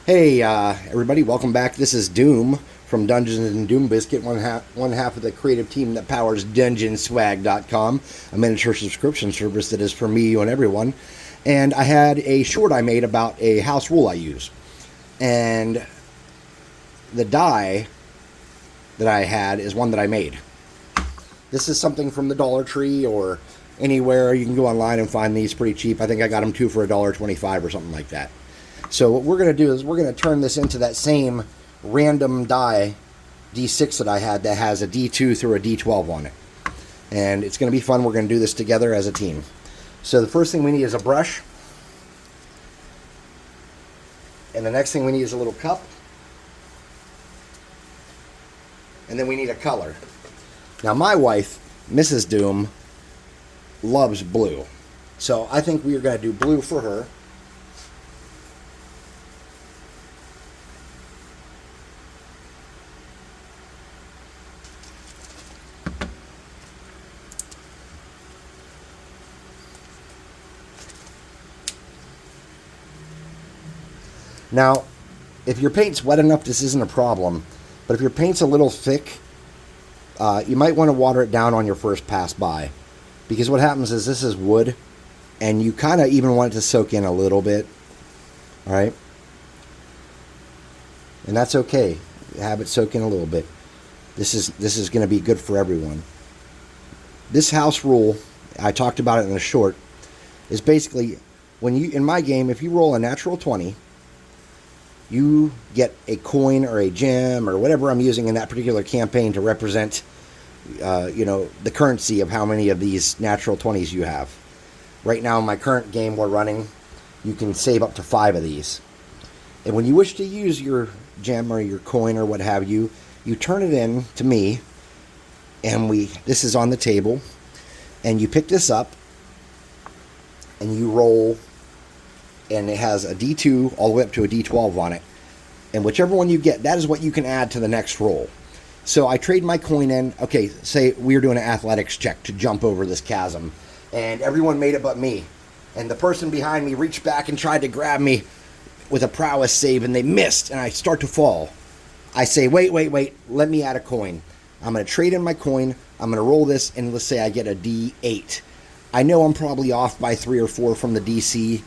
Hey, everybody, welcome back. This is Doom from Dungeons and Doom Biscuit, one half of the creative team that powers DungeonSwag.com, a miniature subscription service that is for me, you, and everyone. And I had a short I made about a house rule I use. And the die that I had is one that I made. This is something from the Dollar Tree or anywhere. You can go online and find these pretty cheap. I think I got them two for $1.25 or something like that. So what we're going to do is we're going to turn this into that same random die D6 that I had that has a D2 through a D12 on it. And it's going to be fun. We're going to do this together as a team. So the first thing we need is a brush. And the next thing we need is a little cup. And then we need a color. Now my wife, Mrs. Doom, loves blue. So I think we are going to do blue for her. Now, if your paint's wet enough, this isn't a problem. But if your paint's a little thick, you might want to water it down on your first pass by. Because what happens is this is wood, and you kind of even want it to soak in a little bit. Alright? And that's okay. Have it soak in a little bit. This is going to be good for everyone. This house rule, I talked about it in a short, is basically, when you in my game, if you roll a natural 20... you get a coin or a gem or whatever I'm using in that particular campaign to represent, the currency of how many of these natural 20s you have. Right now in my current game we're running, you can save up to 5 of these. And when you wish to use your gem or your coin or what have you, you turn it in to me, and this is on the table, and you pick this up, and you roll. And it has a D2 all the way up to a D12 on it. And whichever one you get, that is what you can add to the next roll. So I trade my coin in. Okay, say we're doing an athletics check to jump over this chasm. And everyone made it but me. And the person behind me reached back and tried to grab me with a prowess save, and they missed. And I start to fall. I say, wait, let me add a coin. I'm going to trade in my coin. I'm going to roll this, and let's say I get a D8. I know I'm probably off by 3 or 4 from the DC.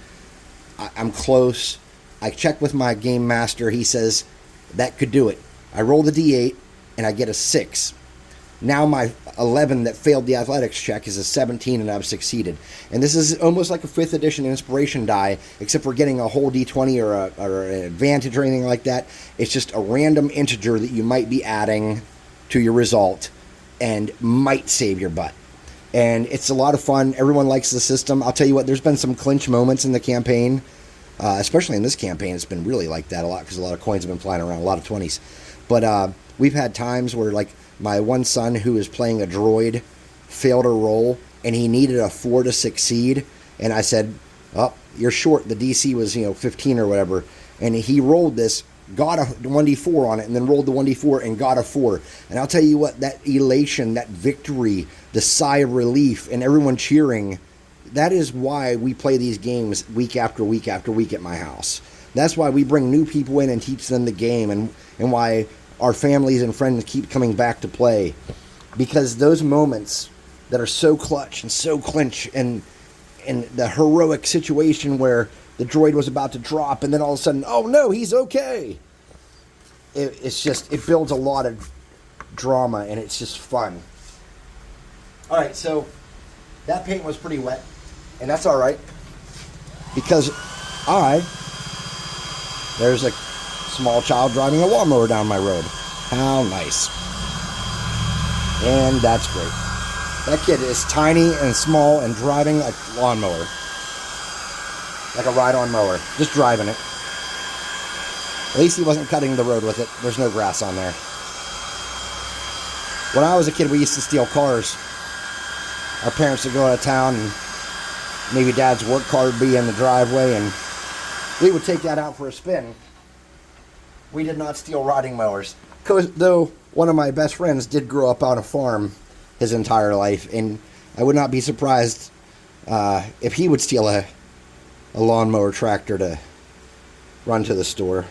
I'm close. I check with my game master. He says that could do it. I roll the D8 and I get a 6. Now my 11 that failed the athletics check is a 17 and I've succeeded. And this is almost like a 5th edition inspiration die, except for getting a whole D20 or an advantage or anything like that. It's just a random integer that you might be adding to your result and might save your butt. And it's a lot of fun. Everyone likes the system. I'll tell you what, there's been some clinch moments in the campaign. Especially in this campaign, it's been really like that a lot because a lot of coins have been flying around, a lot of 20s. But we've had times where, like, my one son who is playing a droid failed a roll, and he needed a 4 to succeed. And I said, oh, you're short. The DC was, 15 or whatever. And he rolled this, got a 1d4 on it, and then rolled the 1d4 and got a 4. And I'll tell you what, that elation, that victory, the sigh of relief, and everyone cheering, that is why we play these games week after week after week at my house. That's why we bring new people in and teach them the game, and why our families and friends keep coming back to play. Because those moments that are so clutch and so clinch, and the heroic situation where the droid was about to drop and then all of a sudden, oh no, he's okay. It builds a lot of drama, and it's just fun. Alright, so that paint was pretty wet. And that's alright, because there's a small child driving a lawnmower down my road. How nice. And that's great. That kid is tiny and small and driving a lawnmower. Like a ride-on mower. Just driving it. At least he wasn't cutting the road with it. There's no grass on there. When I was a kid, we used to steal cars. Our parents would go out of town, and maybe Dad's work car would be in the driveway, and we would take that out for a spin. We did not steal riding mowers. Though one of my best friends did grow up on a farm his entire life, and I would not be surprised if he would steal a lawnmower tractor to run to the store.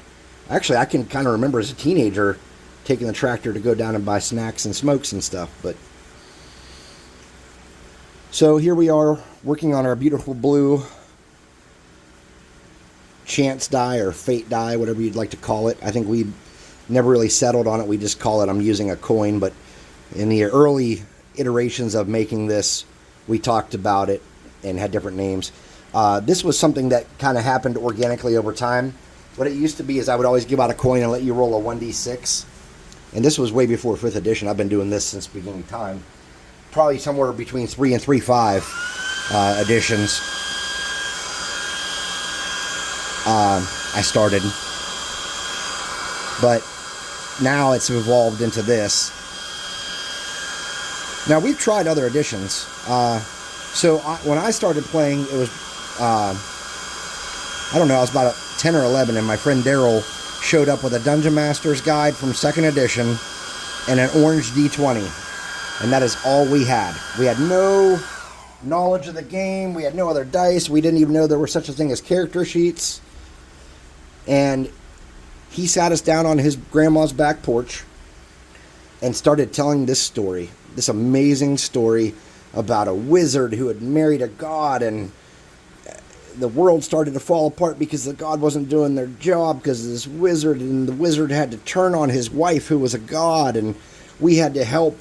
Actually, I can kind of remember as a teenager taking the tractor to go down and buy snacks and smokes and stuff. But so here we are working on our beautiful blue chance die or fate die, whatever you'd like to call it. I think we never really settled on it. We just call it I'm using a coin. But in the early iterations of making this, we talked about it and had different names. This was something that kind of happened organically over time. What it used to be is I would always give out a coin and let you roll a 1d6. And this was way before 5th edition. I've been doing this since beginning time. Probably somewhere between 3 and 3.5 editions. I started. But now it's evolved into this. Now, we've tried other editions. When I started playing, it was, I don't know, I was about 10 or 11, and my friend Daryl showed up with a Dungeon Master's Guide from 2nd edition and an orange D20. And that is all we had. We had no knowledge of the game. We had no other dice. We didn't even know there was such a thing as character sheets. And he sat us down on his grandma's back porch and started telling this story, this amazing story about a wizard who had married a god, and the world started to fall apart because the god wasn't doing their job because of this wizard, and the wizard had to turn on his wife who was a god, and we had to help.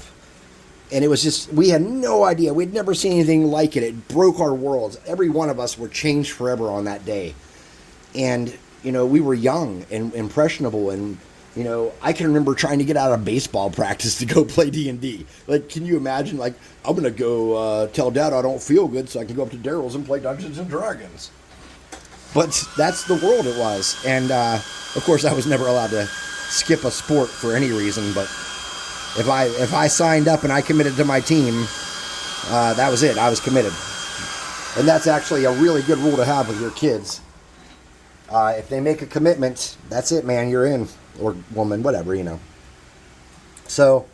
And it was just, we had no idea. We'd never seen anything like it. It broke our worlds. Every one of us were changed forever on that day. And, you know, we were young and impressionable, and you know, I can remember trying to get out of baseball practice to go play D&D. Like, can you imagine, like, I'm going to go tell Dad I don't feel good so I can go up to Daryl's and play Dungeons & Dragons. But that's the world it was. And, of course, I was never allowed to skip a sport for any reason. But if I signed up and I committed to my team, that was it. I was committed. And that's actually a really good rule to have with your kids. If they make a commitment, that's it, man. You're in. Or woman, whatever, you know. So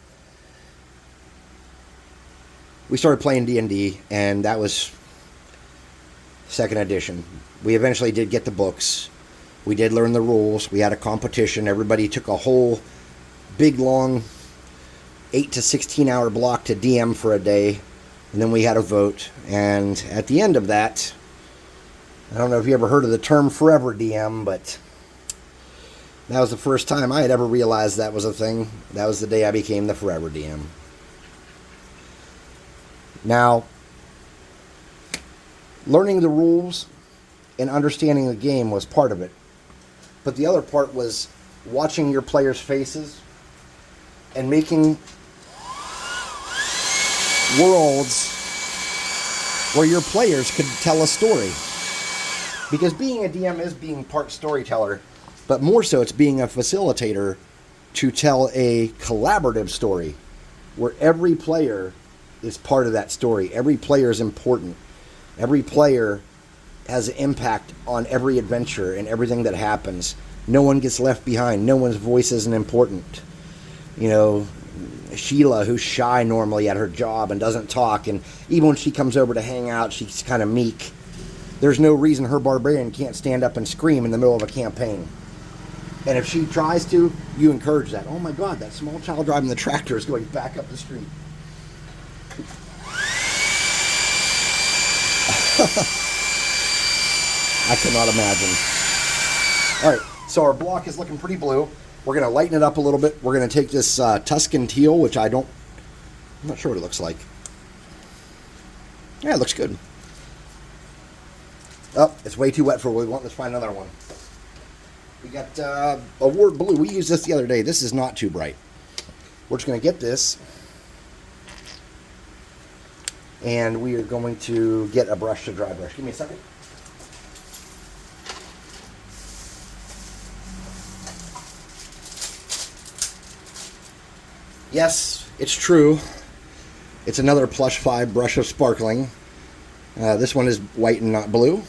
we started playing D&D, and that was 2nd edition. We eventually did get the books. We did learn the rules. We had a competition. Everybody took a whole big, long 8 to 16 hour block to DM for a day, and then we had a vote. And at the end of that, I don't know if you ever heard of the term forever DM, but that was the first time I had ever realized that was a thing. That was the day I became the Forever DM. Now, learning the rules and understanding the game was part of it. But the other part was watching your players' faces and making worlds where your players could tell a story. Because being a DM is being part storyteller, but more so it's being a facilitator to tell a collaborative story where every player is part of that story. Every player is important. Every player has an impact on every adventure and everything that happens. No one gets left behind. No one's voice isn't important. You know, Sheila, who's shy normally at her job and doesn't talk, and even when she comes over to hang out, she's kind of meek. There's no reason her barbarian can't stand up and scream in the middle of a campaign. And if she tries to, you encourage that. Oh my God, that small child driving the tractor is going back up the street. I cannot imagine. All right, so our block is looking pretty blue. We're going to lighten it up a little bit. We're going to take this Tuscan teal, which I'm not sure what it looks like. Yeah, it looks good. Oh, it's way too wet for what we want. Let's find another one. We got Award Blue. We used this the other day. This is not too bright. We're just going to get this. And we are going to get a brush to dry brush. Give me a second. Yes, it's true. It's another Plush 5 brush of sparkling. This one is white and not blue.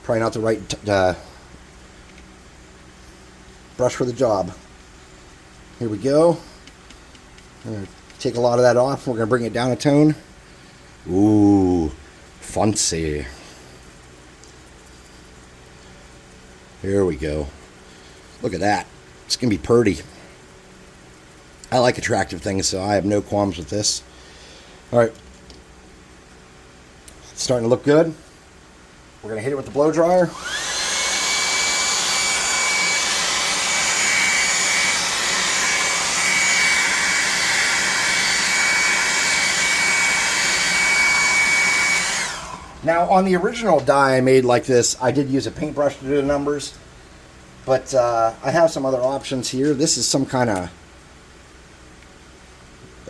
Probably not the right brush for the job. Here we go. I'm going to take a lot of that off. We're going to bring it down a tone. Ooh, fancy. Here we go. Look at that. It's going to be pretty. I like attractive things, so I have no qualms with this. All right. It's starting to look good. We're going to hit it with the blow dryer. Now, on the original die I made like this, I did use a paintbrush to do the numbers, but I have some other options here. This is some kind of...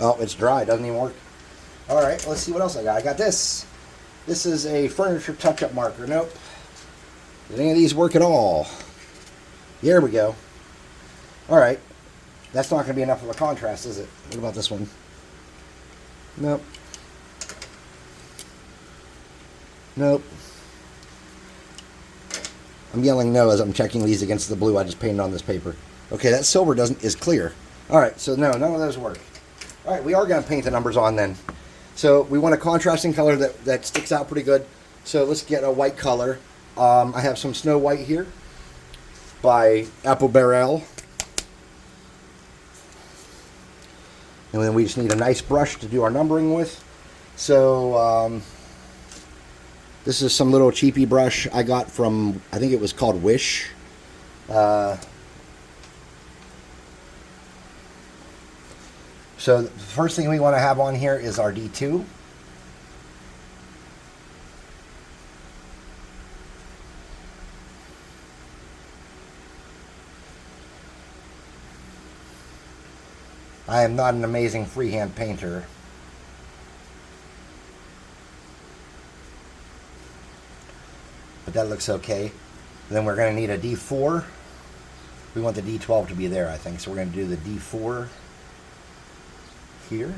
Oh, it's dry. It doesn't even work. All right, let's see what else I got. I got this. This is a furniture touch-up marker. Nope. Did any of these work at all? There we go. All right. That's not going to be enough of a contrast, is it? What about this one? Nope. Nope. I'm yelling no as I'm checking these against the blue I just painted on this paper. Okay, that silver is clear. All right, so no, none of those work. All right, we are going to paint the numbers on then. So we want a contrasting color that sticks out pretty good. So let's get a white color. I have some Snow White here by Apple Barrel. And then we just need a nice brush to do our numbering with. So this is some little cheapy brush I got from, I think it was called Wish. So the first thing we want to have on here is our D2. I am not an amazing freehand painter. But that looks okay. Then we're going to need a D4. We want the D12 to be there, I think. So we're going to do the D4 here.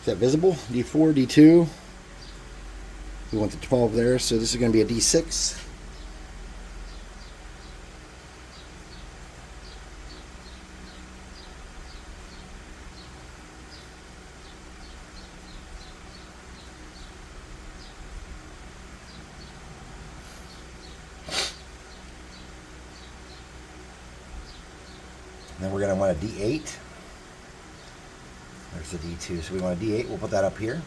Is that visible? D4, D2. We want the 12 there, so this is going to be a D6. Then we're going to want a D8. There's the D2. So we want a D8. We'll put that up here.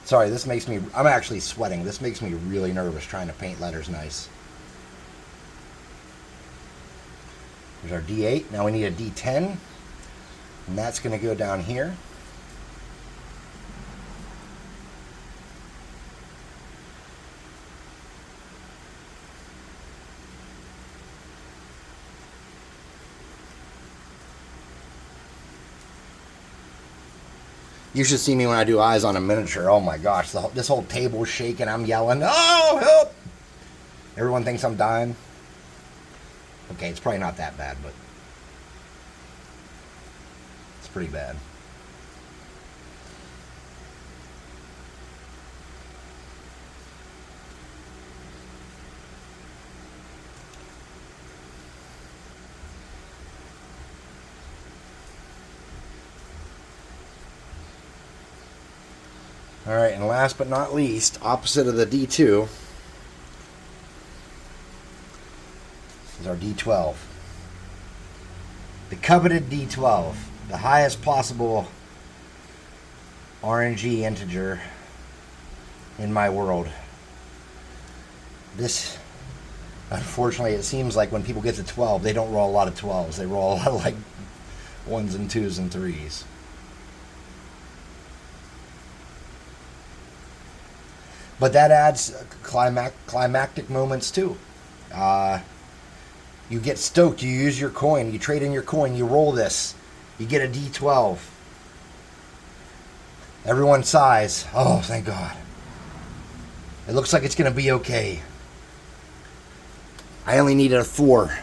Sorry, this makes me... I'm actually sweating. This makes me really nervous trying to paint letters nice. There's our D8. Now we need a D10. And that's going to go down here. You should see me when I do eyes on a miniature. Oh my gosh, this whole table's shaking. I'm yelling, oh, help! Everyone thinks I'm dying. Okay, it's probably not that bad, but it's pretty bad. All right, and last but not least, opposite of the D2 is our D12. The coveted D12, the highest possible RNG integer in my world. This, unfortunately, it seems like when people get to 12, they don't roll a lot of 12s. They roll a lot of like 1s and 2s and 3s. But that adds climactic moments too. You get stoked, you use your coin, you trade in your coin, you roll this, you get a D12. Everyone sighs, oh, thank God. It looks like it's going to be okay. I only needed a 4.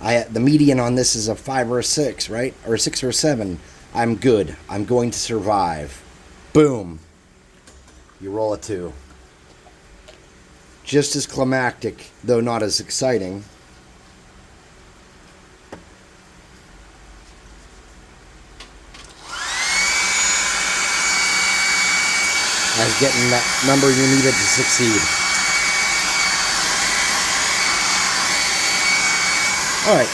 The median on this is a 5 or a 6, right? Or a 6 or a 7. I'm good. I'm going to survive. Boom. You roll a 2. Just as climactic, though not as exciting. As getting that number you needed to succeed. Alright.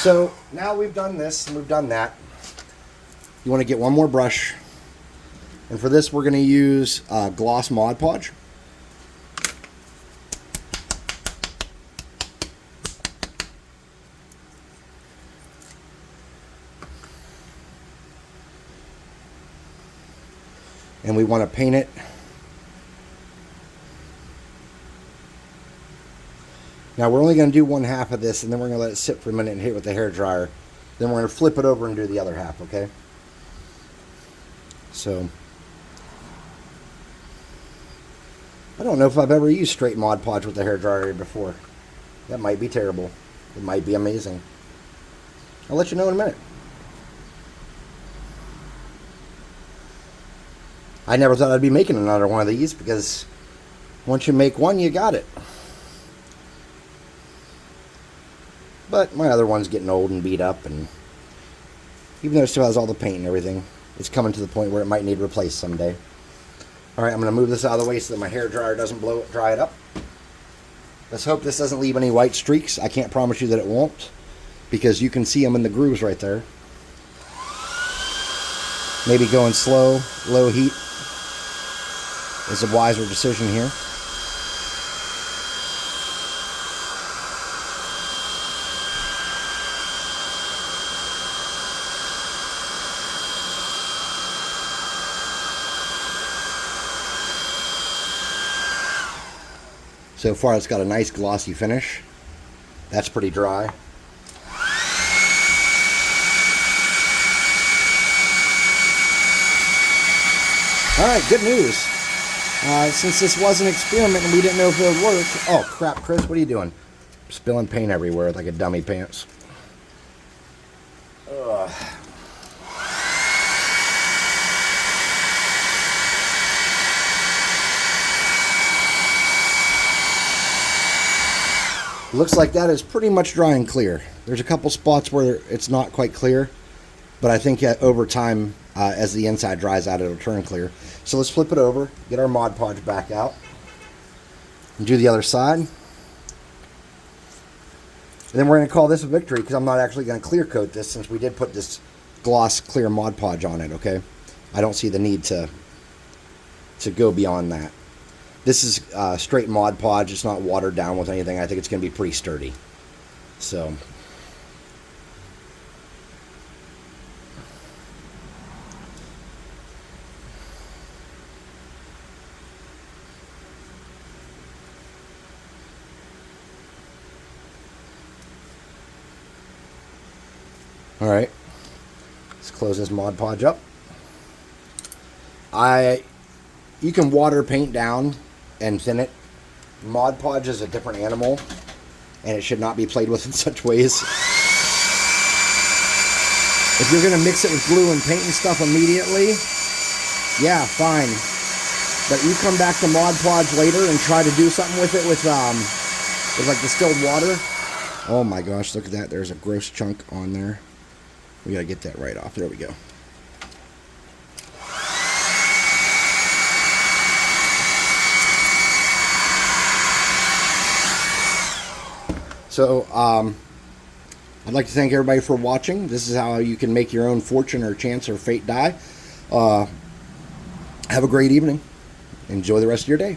So, now we've done this and we've done that. You want to get one more brush. And for this, we're going to use Gloss Mod Podge. And we want to paint it. Now we're only going to do one half of this, and then we're going to let it sit for a minute and hit it with the hairdryer. Then we're going to flip it over and do the other half, okay? So, I don't know if I've ever used straight Mod Podge with the hairdryer before. That might be terrible. It might be amazing. I'll let you know in a minute. I never thought I'd be making another one of these because once you make one, you got it. But my other one's getting old and beat up, and even though it still has all the paint and everything, it's coming to the point where it might need replaced someday. Alright, I'm going to move this out of the way so that my hairdryer doesn't dry it up. Let's hope this doesn't leave any white streaks. I can't promise you that it won't, because you can see them in the grooves right there. Maybe going slow, low heat is a wiser decision here. So far it's got a nice glossy finish. That's pretty dry. Alright, good news. Since this was an experiment and we didn't know if it would work... Oh, crap, Chris, what are you doing? Spilling paint everywhere like a dummy pants. Ugh. Looks like that is pretty much dry and clear. There's a couple spots where it's not quite clear, but I think over time, as the inside dries out, it'll turn clear. So let's flip it over, get our Mod Podge back out, and do the other side. And then we're going to call this a victory because I'm not actually going to clear coat this since we did put this gloss clear Mod Podge on it, okay? I don't see the need to go beyond that. This is straight Mod Podge. It's not watered down with anything. I think it's going to be pretty sturdy. So, all right. Let's close this Mod Podge up. You can water paint down and thin it. Mod Podge is a different animal, and it should not be played with in such ways. If you're going to mix it with glue and paint and stuff immediately, yeah, fine. But you come back to Mod Podge later and try to do something with it with like distilled water. Oh my gosh, look at that. There's a gross chunk on there. We got to get that right off. There we go. So, I'd like to thank everybody for watching. This is how you can make your own fortune or chance or fate die. Have a great evening. Enjoy the rest of your day.